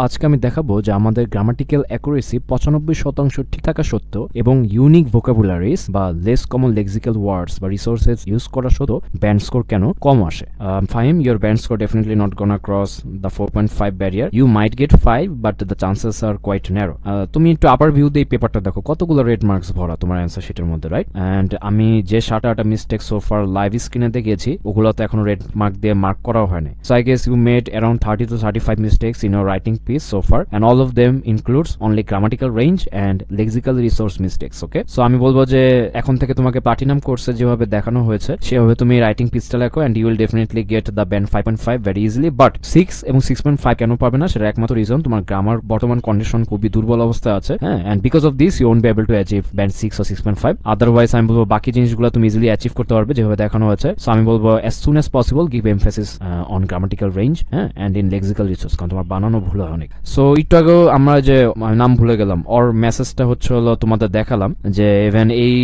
আজকে আমি দেখাবো যে আমাদের গ্রামাটিক্যাল অ্যাকুরেসি 95% ঠিক থাকা সত্ত্বেও এবং ইউনিক ভোকাবুলারিজ বা লেস কমন লেক্সিক্যাল ওয়ার্ডস বা রিসোর্সেস ইউজ করা সত্ত্বেও ব্যান্ড স্কোর কেন কম আসে। Fahim, your band score definitely not gonna cross the 4.5 barrier. You might get 5 but the chances are quite narrow. তুমি একটু আপার ভিউতে এই পেপারটা দেখো, কতগুলো রেড মার্কস ভরা তোমার অ্যান্সার শিটের মধ্যে, রাইট? অ্যান্ড আমি যে 7-8টা মিস্টেক সোফার লাইভ স্ক্রিনে দেখিয়েছি ওগুলো তো এখনো রেড মার্ক দিয়ে মার্ক করাও হয়নি। So I guess you made around 30 to 35 mistakes in your writing piece so far, and all of them includes only grammatical range and lexical resource mistakes. Okay, so আমি বলবো যে এখন থেকে তোমাকে platinum কোর্সে যেভাবে দেখানো হয়েছে সেভাবে তুমি রাইটিং পিসটা লেখো and you will definitely get the band 5.5 very easily. But 6 এবং 6.5 কেন পাবে না সেটা একমাত্র রিজন তোমার গ্রামার বর্তমান কন্ডিশন খুবই দুর্বল অবস্থায় আছে, হ্যাঁ, and because of this you won't be able to achieve band 6 or 6.5. otherwise আমি বলবো বাকি জিনিসগুলো তুমি ইজিলি অ্যাচিভ করতে পারবে যেভাবে দেখানো হয়েছে। সো আমি বলবো as soon as possible give emphasis on grammatical range, হ্যাঁ, and in lexical resource, কারণ তোমার বানানো ভুল হয় অনেক। সো একটু আগেও আমরা যে নাম ভুলে গেলাম ওর মেসেজটা হচ্ছে হলো তোমাদের দেখালাম যে ইভেন এই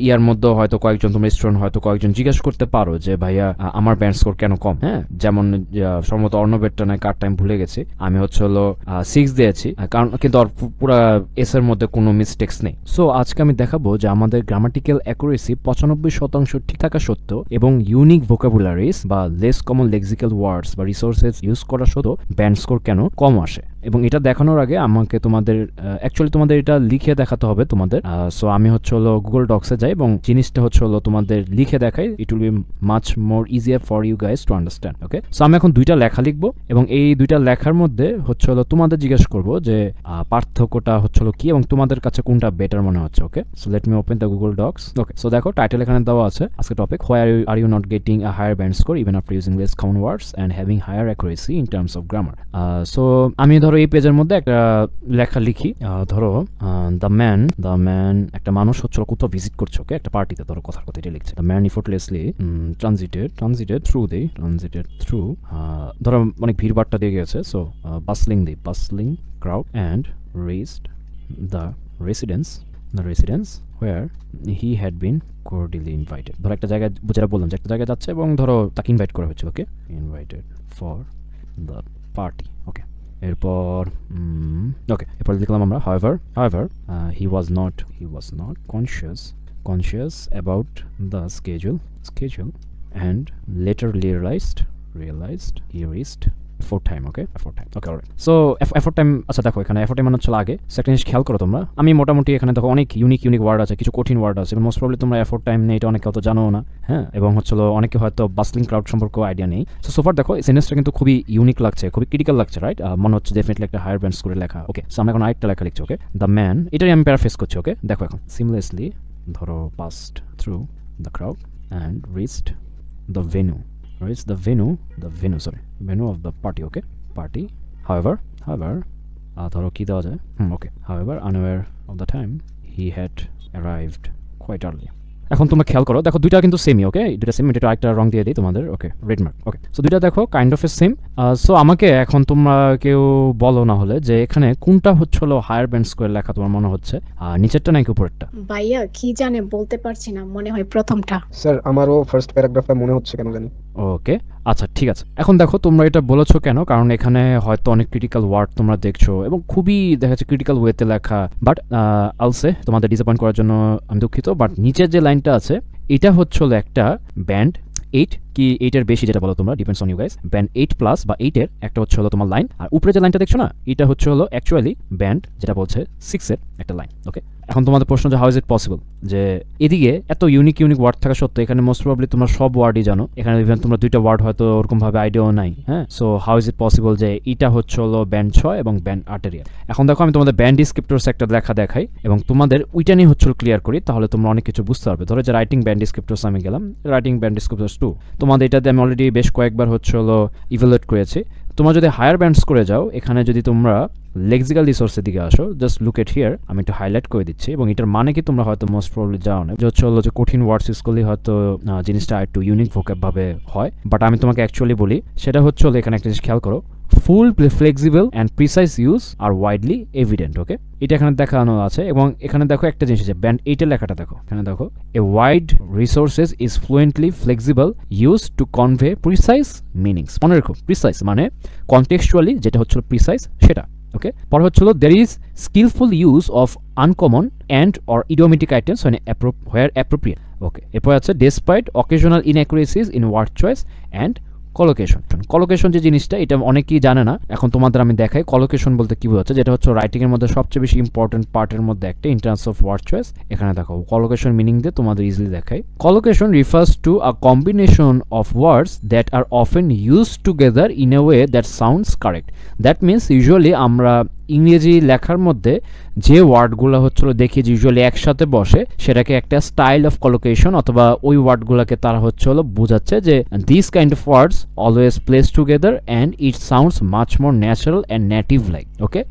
ইয়ার মধ্যে হয়তো কয়েকজন তোমরা স্টুডেন্ট হয়তো কয়েকজন জিজ্ঞেস করতে পারো যে ভাইয়া আমার ব্যান্ড স্কোর কেন কম, হ্যাঁ, যেমন সম্ভবত অর্ণবেরটা নয় কার টাইম ভুলে গেছি, আমি হচ্ছে হলো 6 দিয়েছি, কারণ কিন্তু ওর পুরো এস এর মধ্যে কোনো মিস্টেক্স নেই। সো আজকে আমি দেখাবো যে আমাদের গ্রামাটিক্যাল অ্যাকুরেসি 95% ঠিক থাকা সত্ত্বেও এবং ইউনিক ভোকাবুলারিজ বা লেস কমন লেক্সিক্যাল ওয়ার্ডস বা রিসোর্সেস ইউজ করা সত্ত্বেও ব্যান্ড স্কোর কেন কম আসে। এবং এটা দেখানোর আগে আমাকে তোমাদের অ্যাকচুয়ালি তোমাদের এটা লিখে দেখাতে হবে তোমাদের। সো আমি হচ্ছে হলো গুগল ডক্সে যাই এবং জিনিসটা হচ্ছে হলো তোমাদের লিখে দেখাই। It will be much more easier for you guys to understand. Okay, so আমি এখন দুইটা লেখা লিখবো এবং এই দুইটা লেখার মধ্যে হচ্ছে হলো তোমাদের জিজ্ঞেস করবো যে পার্থক্যটা হচ্ছে হলো কি এবং তোমাদের কাছে কোনটা বেটার মনে হচ্ছে। Okay, so let me open the Google Docs. Okay, so দেখো টাইটেল এখানে দেওয়া আছে আজকে topic, why are you not getting a higher band score even after using less common words and having higher accuracy in terms of grammar. So আমি ধরো এই পেজের মধ্যে একটা লেখা লিখি, ধরো দ্য ম্যান একটা মানুষ হচ্ছে কোথাও ভিজিট করছে, ওকে, একটা পার্টিতে, ধরো কথার কথা এটা লিখছে। The man effortlessly transited through ধরো অনেক ভিড়ভাড়টা দিয়ে গেছে, so বাসলিং crowd and reached the residence where he had been cordially invited. ধরো একটা জায়গায় যেটা বললাম যে একটা জায়গায় যাচ্ছে এবং ধরো তাকে ইনভাইট করা হয়েছিল, ওকে, ইনভাইটেড ফর দ্য পার্টি। ওকে, এরপর এরপর লিখলাম আমরা however he was not conscious about the schedule and later realized he reached effort time. Okay, alright. So effort time, আচ্ছা দেখো এখানে effort time মানে হচ্ছে আগে একটা জিনিস খেয়াল করো তোমরা, আমি মোটামুটি এখানে দেখো অনেক ইউনিক ওয়ার্ড আছে, কিছু কঠিন ওয়ার্ড আছে, মোস্ট প্রবলি তোমরা effort time নেই এটা অনেকে অত জানো না, হ্যাঁ, এবং হচ্ছে অনেকে হয়তো বাসলিং ক্রাউড সম্পর্কে আইডিয়া নেই। সো ফার দেখো এই সেন্টেন্সটা কিন্তু খুবই ইউনিক লাগছে, খুবই ক্রিটিক্যাল লাগছে, রাইট? মনে হচ্ছে ডেফিনেটলি একটা হায়ার ব্যান্ড স্কোরে লেখা। ওকে, সো আমরা এখন আরেকটা লেখা লিখছি। ওকে, দ্য ম্যান, এটাই আমি প্যারাফ্রেজ করছি। ওকে, দেখো এখন সিমলেসলি ধরো passed through the crowd and reached the venue of the party. Okay, party. However, ধরো কি দেওয়া যায়, ওকে, however unaware of the time he had arrived quite early. এখন তোমরা খেয়াল করো, দেখো দুইটা কিন্তু সেমই। ওকে, দুইটা সেম, এটা একটা রং দিয়ে দিই তোমাদের। ওকে, রেড মার্ক। ওকে, সো দুইটা দেখো kind of A same. So আমাকে এখন তোমরা কেউ বলো না হলে যে এখানে কোনটা হচ্ছে হলো হায়ার ব্যান্ড স্কোয়ার লেখা তোমার মনে হচ্ছে, নিচেরটা নাকি উপরেরটা? ভাইয়া কি জানে বলতে পারছি না, মনে হয় প্রথমটা। স্যার আমারও ফার্স্ট প্যারাগ্রাফটা মনে হচ্ছে কেন জানি। ওকে, আচ্ছা ঠিক আছে। এখন দেখো তোমরা এটা বলেছো কেন, কারণ এখানে হয়তো অনেক ক্রিটিক্যাল ওয়ার্ড তোমরা দেখছো এবং খুবই দেখা যাচ্ছে ক্রিটিক্যাল ওয়েতে লেখা। বাট আলসে তোমাদের ডিসঅ্যাপয়েন্ট করার জন্য আমি দুঃখিত, বাট নিচের যে লাইনটা আছে এটা হচ্ছে হলো একটা ব্যান্ড 8 কি 8-এর বেশি, যেটা বলো তোমরা, depends on you guys, band 8 plus বা 8-এর একটা হচ্ছে হলো তোমার লাইন, আর উপরে যে লাইনটা দেখছো না এটা হচ্ছে হলো অ্যাকচুয়ালি ব্যান্ড যেটা বলছে 6-এর একটা লাইন। ওকে, এখন তোমাদের প্রশ্ন যে হাউ ইজ ইট পসিবল যে এদিকে এত ইউনিক ওয়ার্ড থাকা সত্ত্বেও এখানে মোস্ট প্রবাবলি তোমরা সব ওয়ার্ডই জানো, এখানে ইভেন তোমরা দুইটা ওয়ার্ড হয়তো ওরকম ভাবে আইডিয়াও নাই, হ্যাঁ। So how is it possible যে এটা হচ্ছে হলো ব্যান্ড 6 এবং ব্যান্ড 8-এর। এখন দেখো আমি তোমাদের ব্যান্ড ডিসক্রিপ্টরস একটা লেখা দেখাই এবং তোমাদের ওইটা নিয়ে হচ্ছে ক্লিয়ার করি, তাহলে তোমরা অনেক কিছু বুঝতে পারবে। ধরো যে রাইটিং ব্যান্ড ডিসক্রিপ্টরস আমি গেলাম, রাইটিং ব্যান্ড ডিসক্রিপ্টরস 2, তোমাদের এটাতে আমি অলরেডি বেশ কয়েকবার হচ্ছে হলো ইভ্যালুয়েট করেছি। তোমরা যদি হায়ার ব্যান্ডস করে যাও, এখানে যদি তোমরা লেক্সিক্যাল রিসোর্সের দিকে আসো, জাস্ট লুক এট হিয়ার, আমি একটু হাইলাইট করে দিচ্ছি এবং এটার মানে কি তোমরা হয়তো মোস্ট প্রবলি জানো না, যে হচ্ছে হলো যে কঠিন ওয়ার্ডস ইউজ করলে হয়তো জিনিসটা একটু ইউনিক ভোকাব ভাবে হয়। বাট আমি তোমাকে অ্যাকচুয়ালি বলি সেটা হচ্ছে হলো এখানে একটা জিনিস খেয়াল করো, full flexible and precise use are widely evident. Okay, এটা এখানে দেখানো আছে এবং এখানে দেখো একটা জিনিস আছে, ব্যান্ড 8-এর লেখাটা দেখো, এখানে দেখো a wide resources is fluently flexible use to convey precise meanings. মনে রেখো প্রিসাইজ মানে কনটেক্সচুয়ালি যেটা হচ্ছে প্রিসাইজ সেটা, ওকে, পরে হচ্ছিল there is skillful use of uncommon and or idiomatic items where appropriate. ওকে, এরপর আছে despite occasional inaccuracies in word choice and collocation. Collocation যে জিনিসটা, এটা অনেকেই জানে না, এখন তোমাদের আমি দেখাই কলোকেশন বলতে কি বোঝাচ্ছে। যেটা হচ্ছে রাইটিং এর মধ্যে সবচেয়ে বেশি ইম্পর্টেন্ট পার্টের মধ্যে একটা in terms of word choice. এখানে দেখো কলোকেশন মিনিং দিয়ে তোমাদের ইজিলি দেখাই। Collocation refers to a combination of words that are often use together in a way that sounds correct. That means usually আমরা ইংরেজি লেখার মধ্যে যে ওয়ার্ডগুলো হচ্ছিল দেখি যে ইউজুয়ালি একসাথে বসে, সেটাকে একটা স্টাইল অফ কলোকেশন অথবা ওই ওয়ার্ডগুলোকে তারা হচ্ছিল বোঝাচ্ছে যে this kind of words always place together and it sounds much more natural and native like. Okay,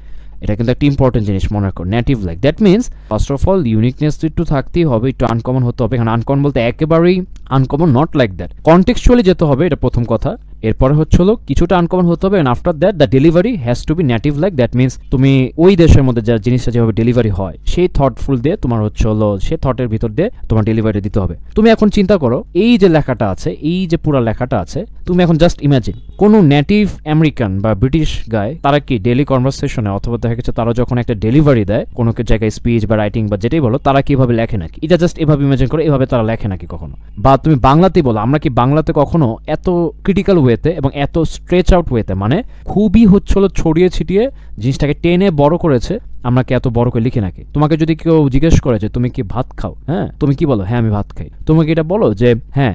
এটা কিন্তু একটা ইম্পর্টেন্ট জিনিস মনে রাখো, native like. That means first of all uniqueness তো একটু থাকতেই হবে, একটু আনকমন হতে হবে। এখানে আনকমন বলতে একেবারেই আনকমন নট লাইক দ্যাট, কনটেক্সচুয়ালি যেতে হবে, এটা প্রথম কথা। এরপরে হচ্ছিল কিছুটা আনকমন হতে হবে, and after that the delivery has to be native like. That means তুমি ওই দেশের মধ্যে যার জিনিসটা যেভাবে ডেলিভারি হয় সেই থটফুল দিয়ে তোমার হচ্ছিল সেই থটের ভিতর দিয়ে তোমার ডেলিভারি দিতে হবে। তুমি এখন চিন্তা করো, এই যে লেখাটা আছে, এই যে পুরো লেখাটা আছে, তুমি এখন জাস্ট ইমাজিন কোনো নেটিভ আমেরিকান বা ব্রিটিশ গায় তারা কি ডেইলি কনভারসেশনে অথবা দেখা গেছে তারা যখন একটা ডেলিভারি দেয় কোনো জায়গায় স্পিচ বা রাইটিং বা যেটাই বলো, তারা কিভাবে লেখে নাকি? এটা জাস্ট এভাবে ইমাজিন করে, এভাবে তারা লেখে নাকি কখনো? বা তুমি বাংলাতেই বলো, আমরা কি বাংলাতে কখনো এত ক্রিটিক্যাল ওয়েতে এবং এত স্ট্রেচ আউট ওয়েতে, মানে খুবই হচ্ছিল ছড়িয়ে ছিটিয়ে জিনিসটাকে টেনে বড় করেছে, আমরা কি এত বড় করে লিখি নাকি? তোমাকে যদি কেউ জিজ্ঞেস করে যে তুমি কি ভাত খাও, হ্যাঁ, তুমি কি বলো? হ্যাঁ আমি ভাত খাই। তোমাকে এটা বলো যে হ্যাঁ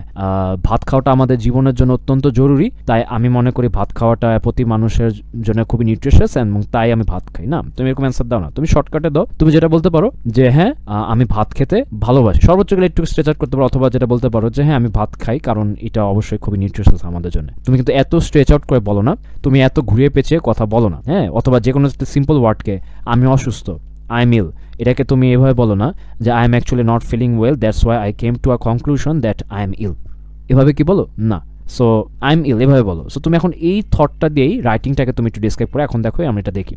ভাত খাওয়াটা আমাদের জীবনের জন্য অত্যন্ত জরুরি, তাই আমি মনে করি ভাত খাওয়াটা প্রতি মানুষের জন্য খুবই নিউট্রিশিয়াস এবং তাই আমি ভাত খাই। না, তুমি এরকম অ্যান্সার দাও না, তুমি শর্টকাটে দাও। তুমি যেটা বলতে পারো যে হ্যাঁ আমি ভাত খেতে ভালোবাসি, সর্বোচ্চ গেলে একটু স্ট্রেচ আউট করতে পারো, অথবা যেটা বলতে পারো যে হ্যাঁ আমি ভাত খাই কারণ এটা অবশ্যই খুবই নিউট্রিশিয়াস আমাদের জন্য। তুমি কিন্তু এত স্ট্রেচ আউট করে বলো না, তুমি এত ঘুরিয়ে পেঁচিয়ে কথা বলো না, হ্যাঁ। অথবা যে কোনো সিম্পল ওয়ার্ডকে আমি অসুস্থ, আই এম ইল, এটাকে তুমি এভাবে বলো না যে I am actually not feeling well, that's why I came to a conclusion that I am ill. এভাবে কি বলো না, সো আই এম ইল এভাবে বলো। সো তুমি এখন এই থটটা দিয়েই রাইটিংটাকে তুমি একটু ডিসক্রাইব করে এখন দেখো আমরা এটা দেখি।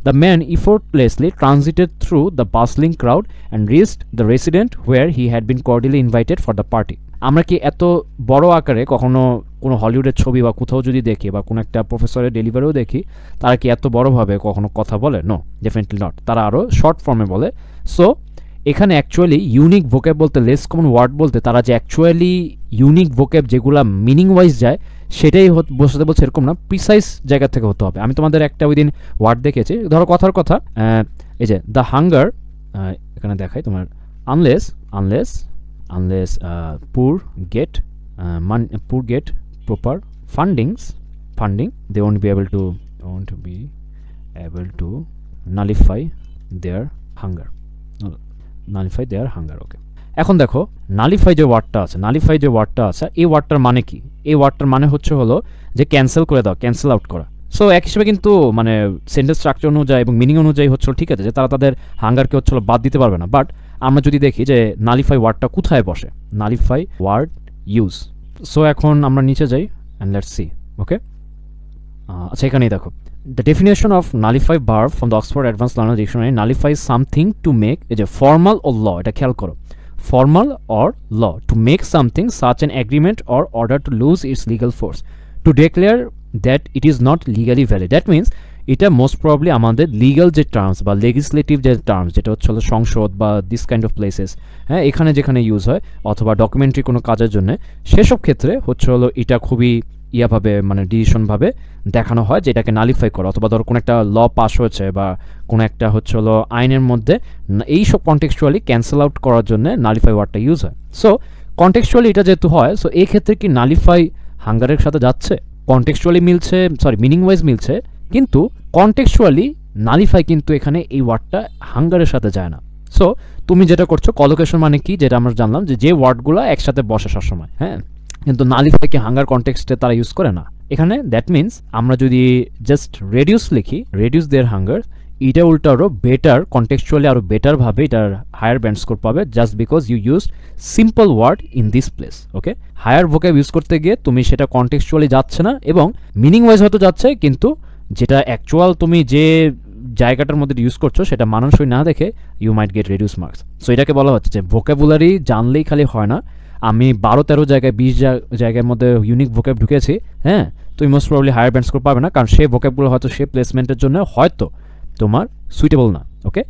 The man effortlessly transited through the bustling crowd and reached the resident where he had been cordially invited for the party. আমরা কি এত বড় আকারে কখনো কোনো হলিউডের ছবি বা কোথাও যদি দেখি বা কোনো একটা প্রফেসরের ডেলিভারিও দেখি, তারা কি এত বড়ভাবে কখনো কথা বলে? নো, ডেফিনেটলি নট, তারা আরও শর্ট ফর্মে বলে। সো এখানে অ্যাকচুয়ালি ইউনিক ভোক্যাব বলতে, লেস কমন ওয়ার্ড বলতে, তারা যে অ্যাকচুয়ালি ইউনিক ভোক্যাব যেগুলো মিনিং ওয়াইজ যায় সেটাই বসাতে বলছে এরকম না, প্রিসাইজ জায়গা থেকে হতে হবে। আমি তোমাদের একটা ওই দিন ওয়ার্ড দেখেছি, ধরো কথার কথা, এই যে দ্য হাঙ্গার, এখানে দেখাই তোমার, unless poor get proper funding, they won't be able to nullify their hunger. ওকে, এখন দেখো নালিফাই যে ওয়ার্ডটা আছে, এই ওয়ার্ডটার মানে কি? এই ওয়ার্ডটার মানে হলো যে ক্যান্সেল করে দাও, ক্যান্সেল আউট করা। সো এক হিসেবে কিন্তু মানে সেন্টেন্স স্ট্রাকচার অনুযায়ী এবং মিনিং অনুযায়ী হচ্ছিল ঠিক আছে যে তারা তাদের হাঙ্গারকে হচ্ছিল বাদ দিতে পারবে না। বাট আমরা যদি দেখি যে নালিফাই ওয়ার্ডটা কোথায় বসে, নালিফাই ওয়ার্ড ইউজ। সো এখন আমরা নিচে যাই অ্যান্ড লেটস সি। ওকে, আচ্ছা এখানেই দেখো the definition of nullify verb from the Oxford Advanced Learner Dictionary, nullify something to make, is a formal or law, এটা খেয়াল করো, formal or law, to make something such an agreement or order to lose its legal force, to declare that it is not legally valid. That means এটা most probably আমাদের legal যে terms বা legislative যে terms, যেটা হচ্ছে সংসদ বা this kind of places, হ্যাঁ, এখানে যেখানে ইউজ হয় অথবা ডকুমেন্টারি কোনো কাজের জন্য, সেসব ক্ষেত্রে এটা খুবই ইয়াভাবে মানে ডিসিশনভাবে দেখানো হয় যে এটাকে নালিফাই করা। অথবা ধরো কোনো একটা ল পাস হয়েছে বা কোনো একটা আইনের মধ্যে এইসব কনটেক্সচুয়ালি ক্যান্সেল আউট করার জন্য নালিফাই ওয়ার্ডটা ইউজ হয়। সো কনটেক্সচুয়ালি এটা যেহেতু হয়, সো এই ক্ষেত্রে কি নালিফাই হাঙ্গারের সাথে যাচ্ছে? কনটেক্সচুয়ালি মিলছে, মিনিং ওয়াইজ মিলছে, কিন্তু কনটেক্সচুয়ালি নালিফাই কিন্তু এখানে এই ওয়ার্ডটা হাঙ্গারের সাথে যায় না। সো তুমি যেটা করছো কলোকেশন মানে কি, যেটা আমরা জানলাম যে ওয়ার্ডগুলো একসাথে বসে সবসময়, হ্যাঁ, কিন্তু নালিফাইকে হাঙ্গার কনটেক্সটে তারা ইউজ করে না এখানে। দ্যাট মিনস আমরা যদি জাস্ট রেডিউস লিখি, রেডিউস দেয়ার হাঙ্গার, এটা উল্টা আরও বেটার কনটেক্সচুয়ালি, আরও বেটারভাবে এটার হায়ার ব্যান্ড স্কোর পাবে, just because you use simple word in this place. Okay, higher vocab use করতে গিয়ে তুমি সেটা কনটেক্সচুয়ালি যাচ্ছে না এবং মিনিং ওয়াইজ হয়তো যাচ্ছে, কিন্তু যেটা অ্যাকচুয়াল তুমি যে জায়গাটার মধ্যে ইউজ করছো সেটা মানানসই না দেখে you might get reduce marks. So এটাকে বলা হচ্ছে যে ভোক্যাবুলারি জানলেই খালি হয় না, আমি 12-13 জায়গায় 20 জায়গার মধ্যে ইউনিক ভোক্যাব ঢুকেছি, হ্যাঁ, তুমি most probably higher band score পাবে না, কারণ সেই ভোক্যাবগুলো হয়তো সে প্লেসমেন্টের জন্য হয়তো তোমার সুইটেবল না। ওকে,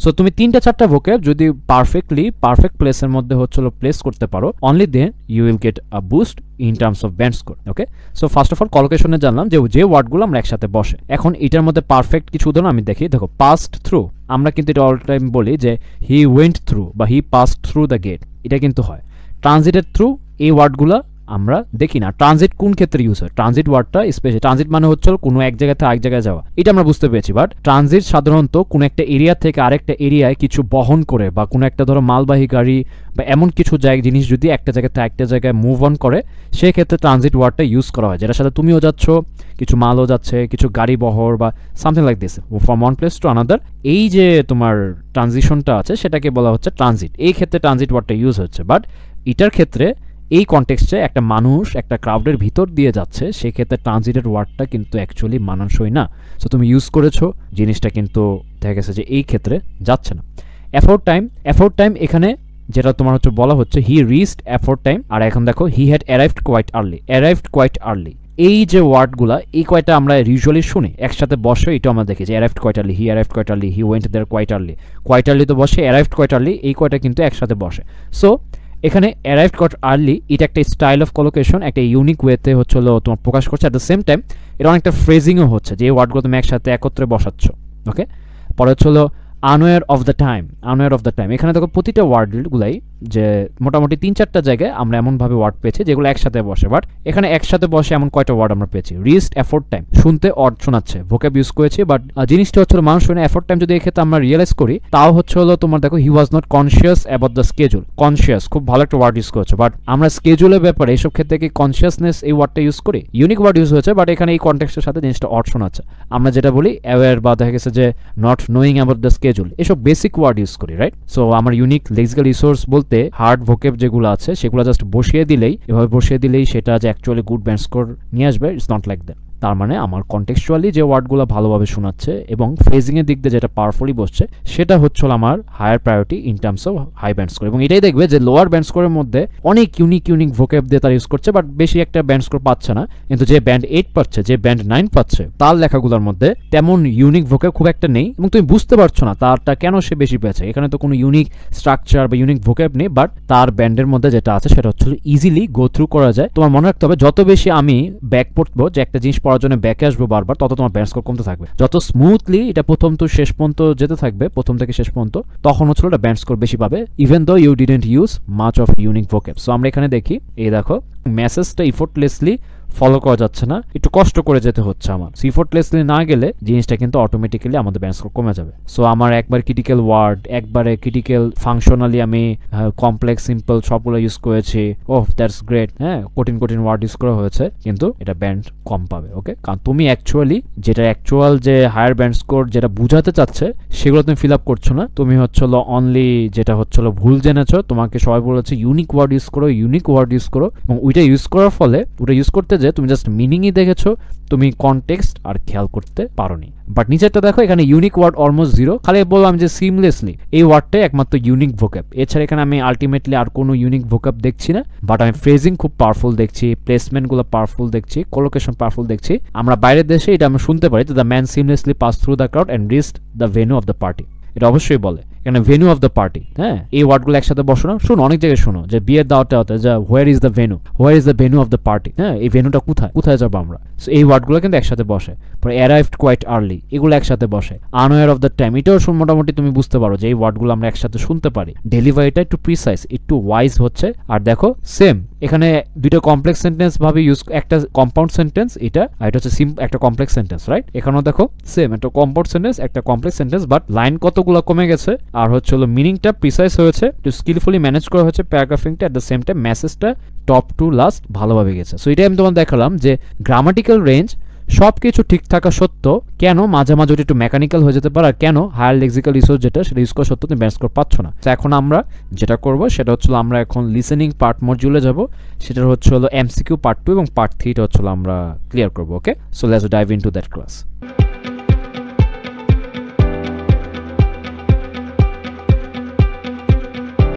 সো তুমি 3-4টা ভোকেব যদি পারফেক্ট প্লেসের মধ্যে হচ্ছিল প্লেস করতে পারো, only then you will get a boost in terms of band score. Okay, so first of all কলোকেশনে জানলাম যে ওয়ার্ডগুলো আমরা একসাথে বসে। এখন এটার মধ্যে পারফেক্ট কিছু উদাহরণ আমি দেখি। দেখো, পাস্ট থ্রু, আমরা কিন্তু এটা অল টাইম বলি যে হি ওয়েন্ট থ্রু বা হি পাস্ট থ্রু দ্য গেট, এটা কিন্তু হয়। ট্রানজিটেড থ্রু, এই ওয়ার্ডগুলো আমরা দেখি না। ট্রানজিট কোন ক্ষেত্রে ইউজ হয়? ট্রানজিট ওয়ার্ডটা স্পেশাল, ট্রানজিট মানে হচ্ছে কোনো এক জায়গা থেকে আরেক জায়গায় যাওয়া, এটা আমরা বুঝতে পেরেছি। বাট ট্রানজিট সাধারণত কোনো একটা এরিয়া থেকে আরেকটা এরিয়ায় কিছু বহন করে, বা কোনো একটা ধরো মালবাহী গাড়ি বা এমন কিছু জিনিস যদি একটা জায়গা থেকে একটা জায়গায় মুভ অন করে, সেই ক্ষেত্রে ট্রানজিট ওয়ার্ডটা ইউজ করা হয়, যেটার সাথে তুমিও যাচ্ছ, কিছু মালও যাচ্ছে, কিছু গাড়ি বহর বা something like this, from one place to another. এই যে তোমার ট্রানজিশনটা আছে সেটাকে বলা হচ্ছে ট্রানজিট। এই ক্ষেত্রে ট্রানজিট ওয়ার্ডটা ইউজ হচ্ছে। বাট এটার ক্ষেত্রে এই কনটেক্সটে একটা মানুষ একটা ক্রাউডের ভিতর দিয়ে যাচ্ছে, সেক্ষেত্রে ট্রানজিটেড ওয়ার্ডটা কিন্তু অ্যাকচুয়ালি মানানসই না। সো তুমি ইউজ করেছো, জিনিসটা কিন্তু দেখা গেছে যে এই ক্ষেত্রে যাচ্ছে না। এফোর্ট টাইম এখানে যেটা তোমার হচ্ছে বলা হচ্ছে হি রিচড এফোর্ট টাইম, আর এখন দেখো he had arrived quite early. এই যে ওয়ার্ডগুলা, এই কয়টা আমরা ইউজুয়ালি শুনি একসাথে বসে, এটা আমরা দেখি যে arrived quite early, he arrived quite early, he went there quite early তো বসে, অ্যারাইভড কোয়াইট আর্লি, এই কয়টা কিন্তু একসাথে বসে। সো এখানে অ্যারাইভড কোয়াইট আর্লি, এটা একটা স্টাইল অফ কলোকেশন, একটা ইউনিক ওয়েতে হচ্ছে তোমার প্রকাশ করছে। অ্যাট দ্য সেম টাইম এটা অনেকটা ফ্রেজিংও হচ্ছে, যে এই ওয়ার্ডগুলো তুমি একসাথে একত্রে বসাচ্ছ। ওকে, পরে হচ্ছে আনওয়্যার অফ দ্য টাইম। এখানে দেখো প্রতিটা ওয়ার্ডগুলাই যে মোটামুটি 3-4টা জায়গায় আমরা এমনভাবে ওয়ার্ড পেয়েছি যেগুলো একসাথে বসে। বাট এখানে একসাথে বসে এমন কয়টা ওয়ার্ড আমরা পেয়েছি? রিচড এফোর্ট টাইম, শুনতে অড শোনাচ্ছে, ভোকেব ইউজ করেছি, বাট জিনিসটা হচ্ছে মানুষ শুনে। এফোর্ট টাইম যদি এক্ষেত্রে আমরা রিয়েলাইজ করি, তাও হচ্ছে তোমার দেখো he was not conscious about the schedule. Conscious, খুব ভালো একটা ওয়ার্ড ইউজ করেছো, বাট আমরা স্কেজুলের ব্যাপারে এইসব ক্ষেত্রে কি কনসিয়াসনেস এই ওয়ার্ডটা ইউজ করি? ইউনিক ওয়ার্ড ইউজ হয়েছে, বাট এখানে এই কনটেক্সটের সাথে জিনিসটা অড শোনাচ্ছে। আমরা যেটা বলি অ্যাওয়্যার, বা দেখা গেছে যে not knowing about the schedule, এসব বেসিক ওয়ার্ড ইউজ করি, রাইট? সো আমার ইউনিক লেক্সিক্যাল রিসোর্স বলতে হার্ড ভোকেব যেগুলো আছে সেগুলো জাস্ট বসিয়ে দিলেই সেটা যে অ্যাকচুয়ালি গুড ব্যান্ড স্কোর নিয়ে আসবে, ইটস নট লাইক দ্যাট। তার মানে আমার কনটেক্সচুয়ালি যে ওয়ার্ডগুলো ভালোভাবে শোনাচ্ছে এবং ফ্রেজিংয়ের দিক দিয়ে যেটা পাওয়ারফুলি বসছে, সেটা হচ্ছে আমার higher priority in terms of high band score. এবং এটাই দেখবে যে লোয়ার ব্যান্ড স্কোরের মধ্যে অনেক ইউনিক ভোকেব দিয়ে তারা ইউজ করছে, বাট বেশি একটা ব্যান্ড স্কোর পাচ্ছে না। কিন্তু যে ব্যান্ড 8 পাচ্ছে, যে ব্যান্ড 9 পাচ্ছে, তার লেখাগুলোর মধ্যে তেমন ইউনিক ভোকেব খুব একটা নেই, এবং তুমি বুঝতে পারছো না তারটা কেন সে বেশি পেয়েছে। এখানে তো কোনো ইউনিক স্ট্রাকচার বা ইউনিক ভোকেব নেই, বাট তার ব্যান্ডের মধ্যে যেটা আছে সেটা হচ্ছে ইজিলি গো থ্রু করা যায়। তোমার মনে রাখতে হবে, যত বেশি আমি ব্যাক পড়বো, যে একটা জিনিস পড়ার জন্য ব্যাকে আসবো বারবার, তত তোমার ব্যান্ড স্কোর কমতে থাকবে। যত স্মুথলি এটা প্রথম তো শেষ পর্যন্ত যেতে থাকবে, প্রথম থেকে শেষ পর্যন্ত, তখন হচ্ছে এটা ব্যান্ড স্কোর বেশি পাবে, even though you didn't use much of unique vocab. So আমরা এখানে দেখি, এই দেখো মেসেজটা ইফোর্টলেসলি ফলো করা যাচ্ছে না, একটু কষ্ট করে যেতে হচ্ছে আমার। ইফোর্টলেসলি না গেলে জিনিসটা কিন্তু অটোমেটিক্যালি আমাদের ব্যান্ড স্কোর কমে যাবে। সো আমার একবার ক্রিটিক্যাল ওয়ার্ড, একবারে ক্রিটিক্যাল ফাংশনালি আমি কমপ্লেক্স সিম্পল সবগুলো ইউজ করেছি, ওহ দ্যাটস গ্রেট, হ্যাঁ কঠিন ওয়ার্ড ইউজ করা হয়েছে, কিন্তু এটা ব্যান্ড কম পাবে। ওকে, কারণ তুমি অ্যাকচুয়ালি যেটা অ্যাকচুয়াল যে হায়ার ব্যান্ড স্কোর যেটা বুঝাতে চাচ্ছে সেগুলো তুমি ফিল আপ করছো না। তুমি হচ্ছিল অনলি যেটা হচ্ছিল ভুল জেনেছো, তোমাকে সবাই বলেছে ইউনিক ওয়ার্ড ইউজ করো, এবং ওইটা ইউজ করার ফলে, ওটা ইউজ করতে যে তুমি জাস্ট মিনিংই দেখেছো, তুমি কনটেক্সট আর খেয়াল করতে পারোনি। বাট নিচেরটা দেখো, এখানে ইউনিক ওয়ার্ড অলমোস্ট জিরো, খালি বললাম যে সিমলেসলি, এই ওয়ার্ডটাই একমাত্র ইউনিক ভোকেব। এছাড়া এখানে আমি আলটিমেটলি আর কোনো ইউনিক ভোকেব দেখছি না, বাট আমি ফ্রেজিং খুব পাওয়ারফুল দেখছি, প্লেসমেন্টগুলো পাওয়ারফুল দেখছি, কোলোকেশন পাওয়ারফুল দেখছি। আমরা বাইরের দেশে এটা আমরা শুনতে পারি, the man seamlessly pass through the crowd and reached the venue of the party, এটা অবশ্যই বলে এখানে ভেন্যু অফ দ্য পার্টি। হ্যাঁ, এই ওয়ার্ডগুলো একসাথে বসো না, শোনো অনেক জায়গায় শোনো যে বিয়ের দাওয়াতে হতে যে where is the venue of the party, হ্যাঁ এই ভেন্যুটা কোথায় যাবো আমরা। সো এই ওয়ার্ডগুলো কিন্তু একসাথে বসে। পরে অ্যারাইভড কোয়াইট আর্লি, এগুলো একসাথে বসে। আনওয়্যার অফ দ্য টাইম, এটাও মোটামুটি তুমি বুঝতে পারো যে এই ওয়ার্ডগুলো আমরা একসাথে শুনতে পারি। ডেলিভারিটা একটু প্রিসাইজ, একটু ওয়াইজ হচ্ছে। আর দেখো সেম এখানে দুইটা কমপ্লেক্স সেন্টেন্স ভাবে ইউজ, একটা কম্পাউন্ড সেন্টেন্স এটা, আর এটা হচ্ছে একটা কমপ্লেক্স সেন্টেন্স, রাইট? এখানেও দেখো সেম একটা কম্পাউন্ড সেন্টেন্স, একটা কমপ্লেক্স সেন্টেন্স, বাট লাইন কতগুলো কমে গেছে, আর হচ্ছে মিনিংটা প্রিসাইজ হয়েছে, একটু স্কিলফুলি ম্যানেজ করা হয়েছে প্যারাগ্রাফিংটা, এট দ্য সেম টাইম মেসেজটা টপ টু লাস্ট ভালোভাবে গেছে। সো এটাই আমি তোমার দেখালাম যে গ্রামাটিক্যাল রেঞ্জ সবকিছু ঠিক থাকা সত্ত্বেও কেন মাঝে মাঝে একটু মেকানিক্যাল হয়ে যেতে পারে, আর কেন হায়ার লেক্সিক্যাল রিসোর্স যেটা সেটা ইউজ করা সত্ত্বেও তুমি ব্যান্ড স্কোর পাচ্ছ না। তো এখন আমরা যেটা করব সেটা হচ্ছে আমরা এখন লিসেনিং পার্ট মডিউলে যাব, সেটা হচ্ছে এমসিকিউ পার্ট 2 এবং পার্ট 3টা হচ্ছে আমরা ক্লিয়ার করবো। Okay, so let's dive into that class.